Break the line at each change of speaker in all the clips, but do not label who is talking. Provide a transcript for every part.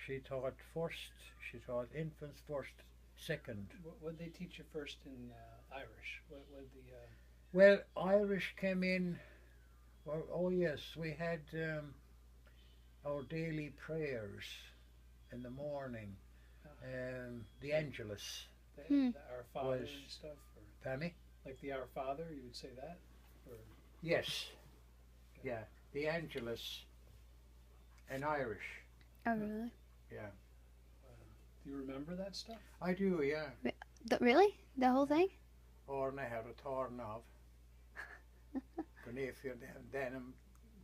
she taught first, she taught infants first, second.
What did they teach you first in Irish? What the
Well, Irish came in, well, oh yes, we had our daily prayers in the morning. The Angelus
the Our Father
was,
and stuff, or
pardon me?
like the Our Father, you would say that, or
Yes,
okay.
yeah, the Angelus in Irish,
Oh, really?
yeah.
Do you remember that stuff?
I do, yeah.
Really? The whole thing?
Or I had a torn of. If you're denim,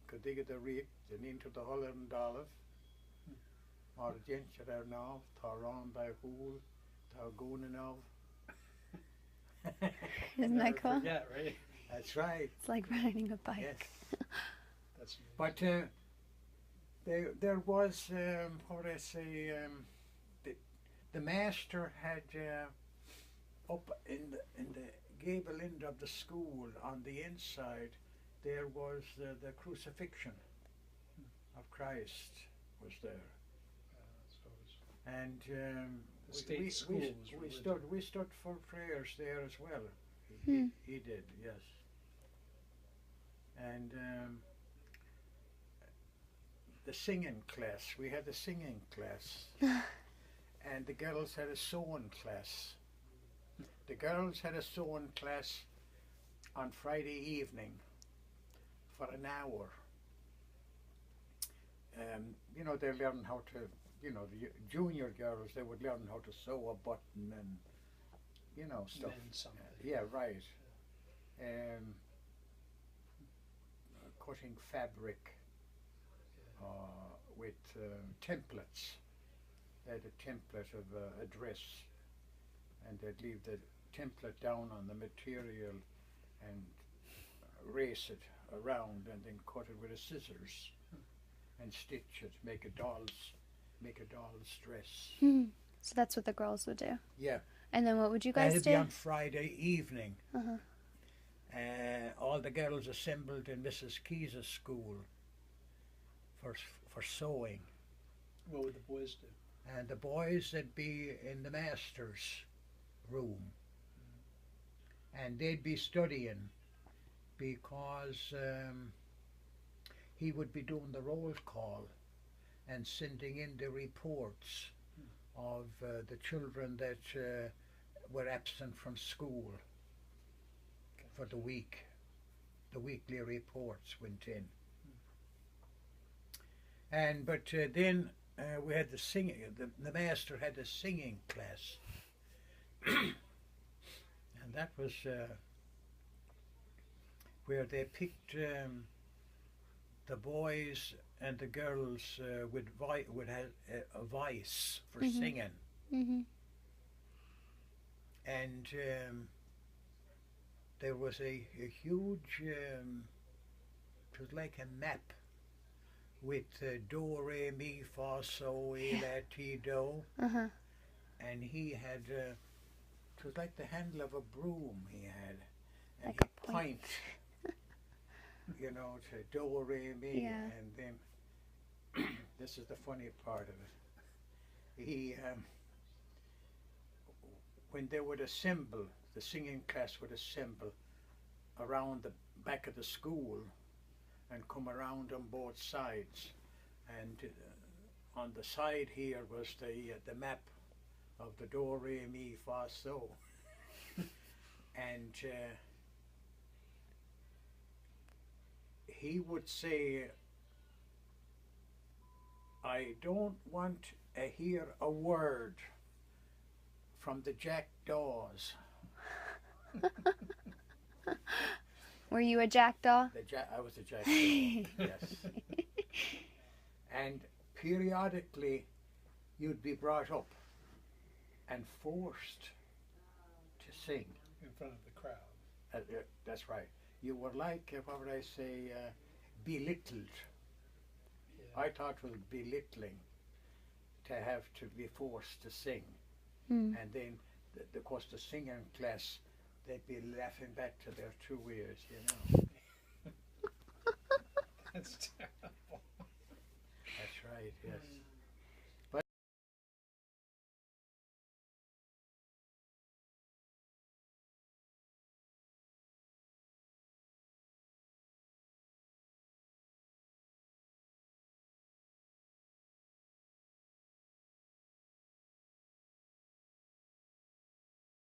could dig it a reap, then into the Holland and Olive. Or the Gentry there now, Taron by Hool, Targoonin of.
Isn't that cool?
Yeah, right.
That's right.
It's like riding a bike.
Yes.
That's
But there was, how would I say, the master had up in the gable end of the school on the inside, there was the crucifixion of Christ was there. And
the state school was
we stood for prayers there as well. He did, yes. And the singing class, we had a singing class, and the girls had a sewing class. The girls had a sewing class on Friday evening for an hour. You know, they learn how to, you know, the junior girls, they would learn how to sew a button and, you know, stuff. Yeah, right. Cutting fabric with templates. They had a template of a dress, and they'd leave the template down on the material and race it around and then cut it with a scissors and stitch it, make a doll's dress.
So that's what the girls would do.
Yeah.
And then what would you guys
That'd
do?
be on Friday evening.
Uh-huh.
All the girls assembled in Mrs. Keyes' school for sewing.
What would the boys do?
And the boys would be in the master's room. And they'd be studying because he would be doing the roll call and sending in the reports of the children that were absent from school for the week. The weekly reports went in. And but then we had the singing. The master had a singing class, and that was where they picked the boys and the girls would have a voice for singing.
Mm-hmm.
And there was a huge, it was like a map with do, re, mi, fa, sol, la, ti, do.
Uh-huh.
And he had, it was like the handle of a broom he had. And
Like
he'd
a point.
you know, to do, re, mi.
Yeah.
And then, this is the funny part of it. He, when they would assemble, the singing class would assemble around the back of the school and come around on both sides. And on the side here was the map of the do, re, mi, fa, sol. And he would say, I don't want to hear a word from the jackdaws.
Were you a jackdaw?
I was a jackdaw, yes. And periodically you'd be brought up and forced to sing.
In front of the crowd.
That's right. You were like, what would I say, belittled.
Yeah.
I thought it was belittling to have to be forced to sing.
Mm.
And then, of course, the singing class, they'd be laughing back to their 2 ears, you know.
That's terrible.
That's right, yes.